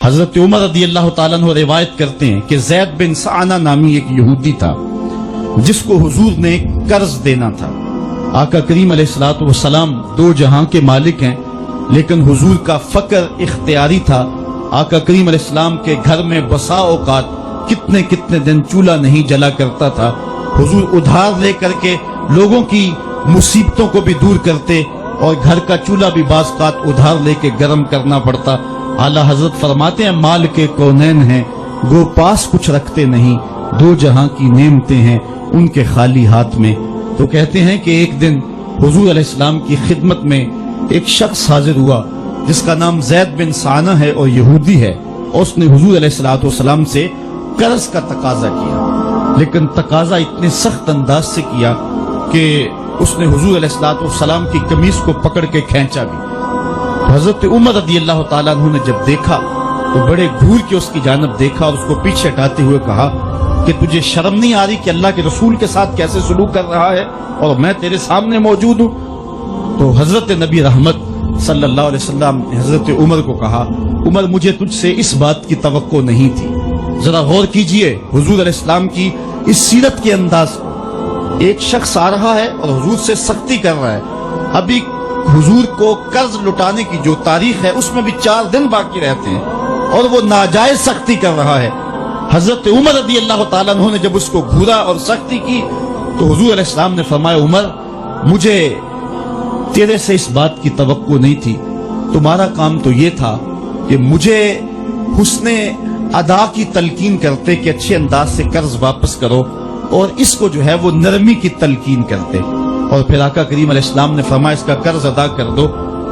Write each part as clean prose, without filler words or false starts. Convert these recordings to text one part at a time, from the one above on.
حضرت عمر رضی اللہ تعالیٰ عنہ روایت کرتے ہیں کہ زید بن سعنہ نامی ایک یہودی تھا جس کو حضور نے قرض دینا تھا۔ آقا کریم علیہ الصلوۃ والسلام دو جہاں کے مالک ہیں، لیکن حضور کا فقر اختیاری تھا۔ آقا کریم علیہ السلام کے گھر میں بسا اوقات کتنے کتنے دن چولہا نہیں جلا کرتا تھا۔ حضور ادھار لے کر کے لوگوں کی مصیبتوں کو بھی دور کرتے، اور گھر کا چولہا بھی بعض اوقات ادھار لے کے گرم کرنا پڑتا۔ اعلیٰ حضرت فرماتے ہیں مال کے کونین ہیں گو پاس کچھ رکھتے نہیں، دو جہاں کی نعمتیں ہیں ان کے خالی ہاتھ میں۔ تو کہتے ہیں کہ ایک دن حضور علیہ السلام کی خدمت میں ایک شخص حاضر ہوا جس کا نام زید بن سعنہ ہے اور یہودی ہے، اور اس نے حضور علیہ السلام سے قرض کا تقاضا کیا، لیکن تقاضا اتنے سخت انداز سے کیا کہ اس نے حضور علیہ السلام کی قمیص کو پکڑ کے کھینچا بھی۔ تو حضرت عمر رضی اللہ تعالیٰ عنہ نے جب دیکھا تو بڑے گھور کے اس کی جانب دیکھا اور اس کو پیچھے ہٹاتے ہوئے کہا کہ تجھے شرم نہیں آ رہی کہ اللہ کے رسول کے ساتھ کیسے سلوک کر رہا ہے اور میں تیرے سامنے موجود ہوں؟ تو حضرت نبی رحمت صلی اللہ علیہ وسلم نے حضرت عمر کو کہا عمر مجھے تجھ سے اس بات کی توقع نہیں تھی، ذرا غور کیجئے حضور علیہ السلام کی اس سیرت کے انداز کو۔ ایک شخص آ رہا ہے اور حضور سے سختی کر رہا ہے، ابھی حضور کو قرض لٹانے کی جو تاریخ ہے اس میں بھی 4 دن باقی رہتے ہیں اور وہ ناجائز سختی کر رہا ہے۔ حضرت عمر رضی اللہ تعالیٰ عنہ نے جب اس کو گھورا اور سختی کی تو حضور علیہ السلام نے فرمایا عمر مجھے تیرے سے اس بات کی توقع نہیں تھی، تمہارا کام تو یہ تھا کہ مجھے حسن ادا کی تلقین کرتے کہ اچھے انداز سے قرض واپس کرو، اور اس کو جو ہے وہ نرمی کی تلقین کرتے، اور پھر آقا کریم علیہ السلام نے فرمایا اس کا قرض ادا کر دو،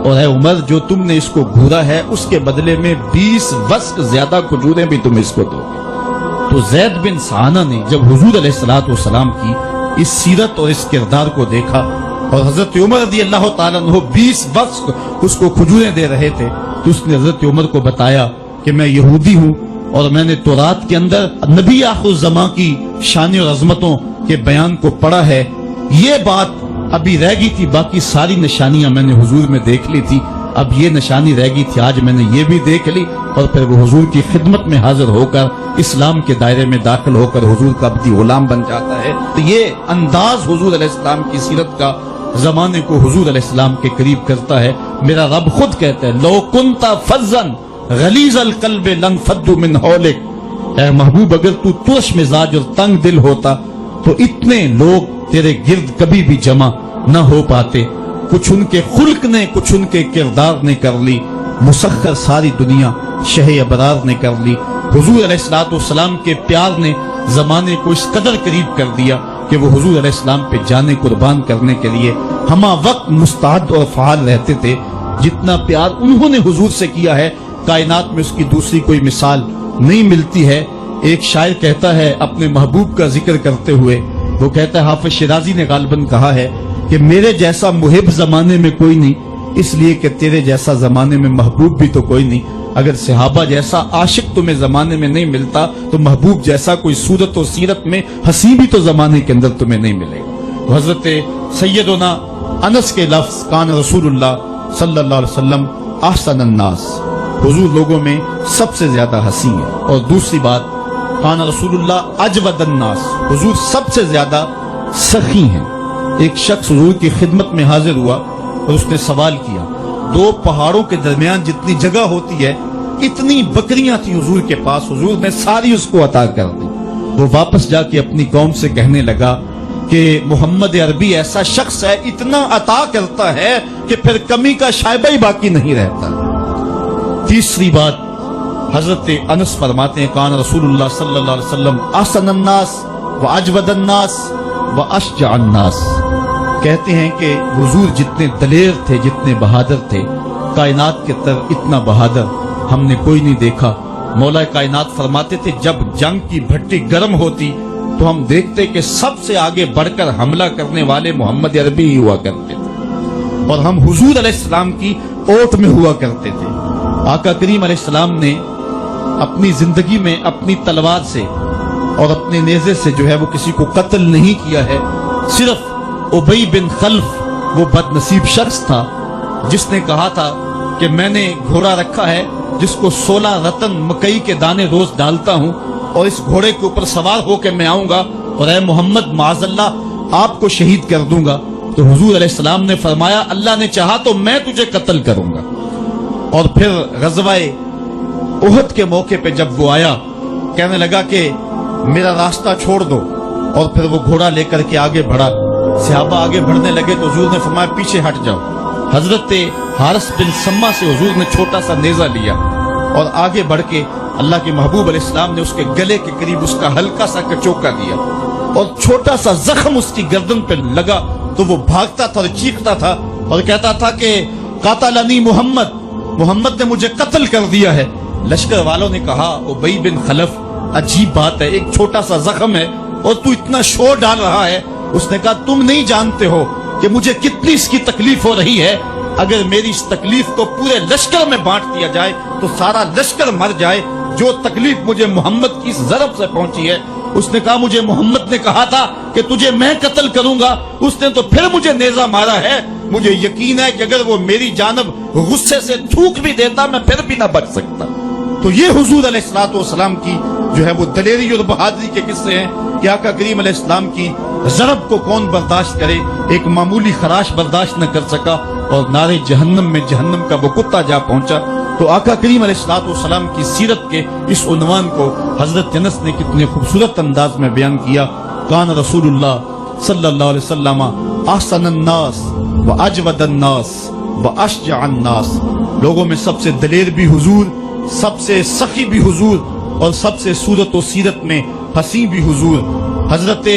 اور اے عمر جو تم نے اس کو گھورا ہے اس کے بدلے میں 20 وسق زیادہ کھجوریں بھی تم اس کو دو گے۔ تو زید بن سعنہ نے جب حضور علیہ السلام کی اس سیرت اور اس کردار کو دیکھا اور حضرت عمر رضی اللہ تعالیٰ عنہ 20 وسق اس کو کھجوریں دے رہے تھے، تو اس نے حضرت عمر کو بتایا کہ میں یہودی ہوں اور میں نے تورات کے اندر نبی آخر الزماں کی شان اور عظمتوں کے بیان کو پڑھا ہے، یہ بات ابھی رہ گئی تھی، باقی ساری نشانیاں میں نے حضور میں دیکھ لی تھی، اب یہ نشانی رہ گئی تھی، آج میں نے یہ بھی دیکھ لی۔ اور پھر وہ حضور کی خدمت میں حاضر ہو کر اسلام کے دائرے میں داخل ہو کر حضور کا عبدی غلام بن جاتا ہے۔ تو یہ انداز حضور علیہ السلام کی سیرت کا زمانے کو حضور علیہ السلام کے قریب کرتا ہے۔ میرا رب خود کہتا ہے لو کنت فظا غلیظ القلب لانفضوا من حولک، اے محبوب اگر تو ترش مزاج اور تنگ دل ہوتا تو اتنے لوگ تیرے گرد کبھی بھی جمع نہ ہو پاتے۔ کچھ ان کے خلق نے کچھ ان کے کردار نے کر لی، مسخر ساری دنیا شہ ابرار نے کر لی۔ حضور علیہ السلام کے پیار نے زمانے کو اس قدر قریب کر دیا کہ وہ حضور علیہ السلام پہ جانے قربان کرنے کے لیے ہمہ وقت مستعد اور فعال رہتے تھے۔ جتنا پیار انہوں نے حضور سے کیا ہے کائنات میں اس کی دوسری کوئی مثال نہیں ملتی ہے۔ ایک شاعر کہتا ہے اپنے محبوب کا ذکر کرتے ہوئے، وہ کہتا ہے حافظ شیرازی نے غالباً کہا ہے کہ میرے جیسا محب زمانے میں کوئی نہیں، اس لیے کہ تیرے جیسا زمانے میں محبوب بھی تو کوئی نہیں۔ اگر صحابہ جیسا عاشق تمہیں زمانے میں نہیں ملتا تو محبوب جیسا کوئی صورت و سیرت میں حسین بھی تو زمانے کے اندر تمہیں نہیں ملے گا۔ تو حضرت سیدنا انس کے لفظ کان رسول اللہ صلی اللہ علیہ وسلم احسن الناس، حضور لوگوں میں سب سے زیادہ حسین ہے۔ اور دوسری بات کان رسول اللہ اجود الناس، حضور سب سے زیادہ سخی ہیں۔ ایک شخص حضور کی خدمت میں حاضر ہوا اور اس نے سوال کیا، 2 پہاڑوں کے درمیان جتنی جگہ ہوتی ہے اتنی بکریاں تھیں حضور کے پاس، حضور نے ساری اس کو عطا کر دی۔ وہ واپس جا کے اپنی قوم سے کہنے لگا کہ محمد عربی ایسا شخص ہے اتنا عطا کرتا ہے کہ پھر کمی کا شائبہ ہی باقی نہیں رہتا۔ تیسری بات حضرت انس فرماتے ہیں کان رسول اللہ صلی اللہ علیہ وسلم احسن الناس واجود الناس واشجع الناس، کہتے ہیں کہ حضور جتنے دلیر تھے جتنے بہادر تھے، کائنات کے تر اتنا بہادر ہم نے کوئی نہیں دیکھا۔ مولا کائنات فرماتے تھے جب جنگ کی بھٹی گرم ہوتی تو ہم دیکھتے کہ سب سے آگے بڑھ کر حملہ کرنے والے محمد عربی ہی ہوا کرتے تھے، اور ہم حضور علیہ السلام کی اوٹ میں ہوا کرتے تھے۔ آقا کریم علیہ السلام نے اپنی زندگی میں اپنی تلوار سے اور اپنے نیزے سے جو ہے وہ کسی کو قتل نہیں کیا ہے، صرف ابی بن خلف وہ بد نصیب شخص تھا جس نے کہا تھا کہ میں نے گھوڑا رکھا ہے جس کو 16 رتن مکئی کے دانے روز ڈالتا ہوں اور اس گھوڑے کے اوپر سوار ہو کے میں آؤں گا اور اے محمد معاذ اللہ آپ کو شہید کر دوں گا، تو حضور علیہ السلام نے فرمایا اللہ نے چاہا تو میں تجھے قتل کروں گا۔ اور پھر غزوہ احد کے موقع پہ جب وہ آیا کہنے لگا کہ میرا راستہ چھوڑ دو، اور پھر وہ گھوڑا لے کر کے آگے بڑھا، صحابہ آگے بڑھنے لگے تو حضور نے فرمایا پیچھے ہٹ جاؤ۔ حضرت حارث بن سما سے حضور نے چھوٹا سا نیزہ لیا اور آگے بڑھ کے اللہ کے محبوب علیہ السلام نے اس کے گلے کے قریب اس کا ہلکا سا کچوکا دیا اور چھوٹا سا زخم اس کی گردن پہ لگا تو وہ بھاگتا تھا اور چیختا تھا اور کہتا تھا کہ قاتلنی محمد، محمد نے مجھے قتل کر دیا ہے۔ لشکر والوں نے کہا ابی بن خلف عجیب بات ہے، ایک چھوٹا سا زخم ہے اور تو اتنا شور ڈال رہا ہے۔ اس نے کہا تم نہیں جانتے ہو کہ مجھے کتنی اس کی تکلیف ہو رہی ہے، اگر میری اس تکلیف کو پورے لشکر میں بانٹ دیا جائے تو سارا لشکر مر جائے، جو تکلیف مجھے محمد کی اس ضرب سے پہنچی ہے۔ اس نے کہا مجھے محمد نے کہا تھا کہ تجھے میں قتل کروں گا، اس نے تو پھر مجھے نیزہ مارا ہے، مجھے یقین ہے کہ اگر وہ میری جانب غصے سے تھوک بھی دیتا میں پھر بھی نہ بچ سکتا۔ تو یہ حضور علیہ الصلوۃ والسلام کی جو ہے وہ دلیری اور بہادری کے قصے ہیں کہ آقا کریم علیہ السلام کی ضرب کو کون برداشت کرے، ایک معمولی خراش برداشت نہ کر سکا اور نارے جہنم میں جہنم کا وہ کتا جا پہنچا۔ تو آقا کریم علیہ الصلوۃ والسلام کی سیرت کے اس عنوان کو حضرت انس نے کتنے خوبصورت انداز میں بیان کیا۔ کان رسول اللہ صلی اللہ علیہ وسلم احسن الناس واجود الناس واشجع الناس، لوگوں میں سب سے دلیر بھی حضور، سب سے سخی بھی حضور اور سب سے صورت و سیرت میں حسین بھی حضور۔ حضرت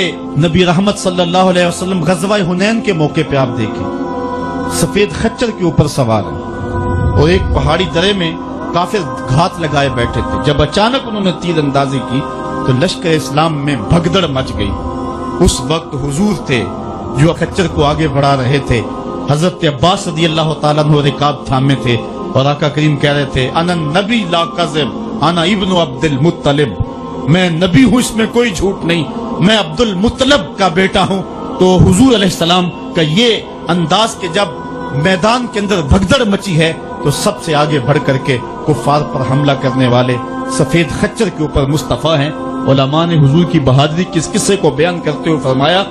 نبی رحمت صلی اللہ علیہ وسلم غزوہ حنین کے موقع پہ آپ دیکھیں سفید خچر کے اوپر سوار ہیں اور ایک پہاڑی درے میں کافر گھات لگائے بیٹھے تھے۔ جب اچانک انہوں نے تیر اندازی کی تو لشکر اسلام میں بھگدڑ مچ گئی۔ اس وقت حضور تھے جو خچر کو آگے بڑھا رہے تھے، حضرت عباس رضی اللہ تعالیٰ عنہ رکاب تھامے تھے اور آقا کریم کہہ رہے تھے انا نبی لا کذب انا ابن عبد المطلب، میں نبی ہوں اس میں کوئی جھوٹ نہیں، میں عبد المطلب کا بیٹا ہوں۔ تو حضور علیہ السلام کا یہ انداز کہ جب میدان کے اندر بھگدڑ مچی ہے تو سب سے آگے بڑھ کر کے کفار پر حملہ کرنے والے سفید خچر کے اوپر مصطفیٰ ہیں۔ علماء نے حضور کی بہادری کے اس قصے کو بیان کرتے ہوئے فرمایا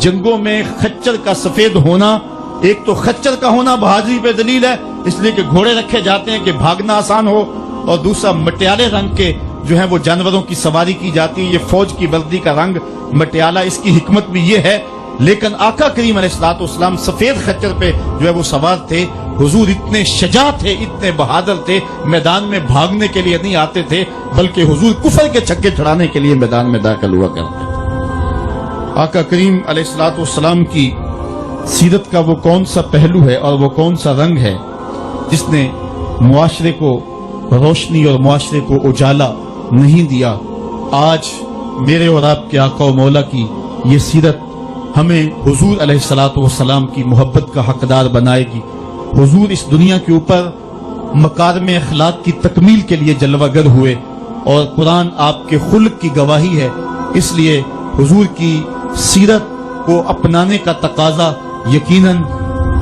جنگوں میں خچر کا سفید ہونا، ایک تو خچر کا ہونا بہادری پہ دلیل ہے اس لیے کہ گھوڑے رکھے جاتے ہیں کہ بھاگنا آسان ہو، اور دوسرا مٹیالے رنگ کے جو ہیں وہ جانوروں کی سواری کی جاتی ہے، یہ فوج کی وردی کا رنگ مٹیالہ، اس کی حکمت بھی یہ ہے۔ لیکن آقا کریم علیہ الصلوۃ والسلام سفید خچر پہ جو ہے وہ سوار تھے۔ حضور اتنے شجاع تھے، اتنے بہادر تھے، میدان میں بھاگنے کے لیے نہیں آتے تھے بلکہ حضور کفر کے چھکے چھڑانے کے لیے میدان میں داخل ہوا کرتے تھے۔ آقا کریم علیہ الصلوۃ والسلام کی سیرت کا وہ کون سا پہلو ہے اور وہ کون سا رنگ ہے جس نے معاشرے کو روشنی اور معاشرے کو اجالا نہیں دیا؟ آج میرے اور آپ کے آقا و مولا کی یہ سیرت ہمیں حضور علیہ الصلوۃ والسلام کی محبت کا حقدار بنائے گی۔ حضور اس دنیا کے اوپر مکارم اخلاق کی تکمیل کے لیے جلوہ گر ہوئے اور قرآن آپ کے خلق کی گواہی ہے، اس لیے حضور کی سیرت کو اپنانے کا تقاضا یقیناً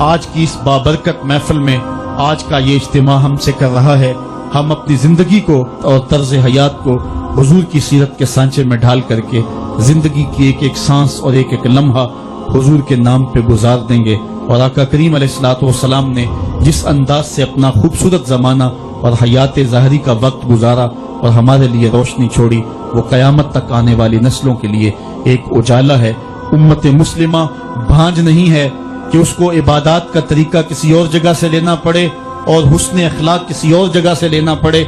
آج کی اس بابرکت محفل میں آج کا یہ اجتماع ہم سے کر رہا ہے۔ ہم اپنی زندگی کو اور طرز حیات کو حضور کی سیرت کے سانچے میں ڈھال کر کے زندگی کی ایک ایک سانس اور ایک ایک لمحہ حضور کے نام پہ گزار دیں گے۔ اور آقا کریم علیہ الصلوۃ والسلام نے جس انداز سے اپنا خوبصورت زمانہ اور حیات ظاہری کا وقت گزارا اور ہمارے لیے روشنی چھوڑی، وہ قیامت تک آنے والی نسلوں کے لیے ایک اجالا ہے۔ امت مسلمہ بھانج نہیں ہے کہ اس کو عبادات کا طریقہ کسی اور جگہ سے لینا پڑے اور حسن اخلاق کسی اور جگہ سے لینا پڑے،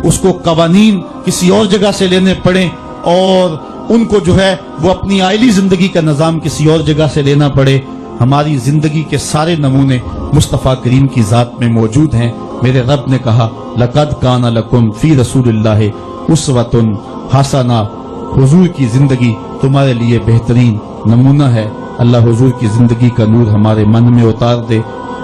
اس کو قوانین کسی اور جگہ سے لینے پڑے اور ان کو جو ہے وہ اپنی عائلی زندگی کا نظام کسی اور جگہ سے لینا پڑے۔ ہماری زندگی کے سارے نمونے مصطفیٰ کریم کی ذات میں موجود ہیں۔ میرے رب نے کہا لَقَدْ كَانَ لَكُمْ فِي رَسُولِ اللَّهِ أُسْوَةٌ حَسَنَةٌ، حضور کی زندگی تمہارے لیے بہترین نمونہ ہے۔ اللہ حضور کی زندگی کا نور ہمارے من میں اتار دے،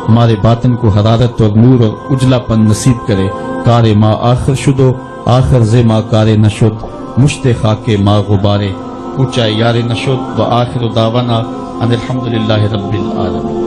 ہمارے باطن کو حرارت اور نور اور اجلا پن نصیب کرے۔ کار ما آخر شدو آخر ز ما کار نشد، مشت خاک ما غبارے اونچا یار نشد، و آخر دعوانا ان الحمدللہ رب العالمین۔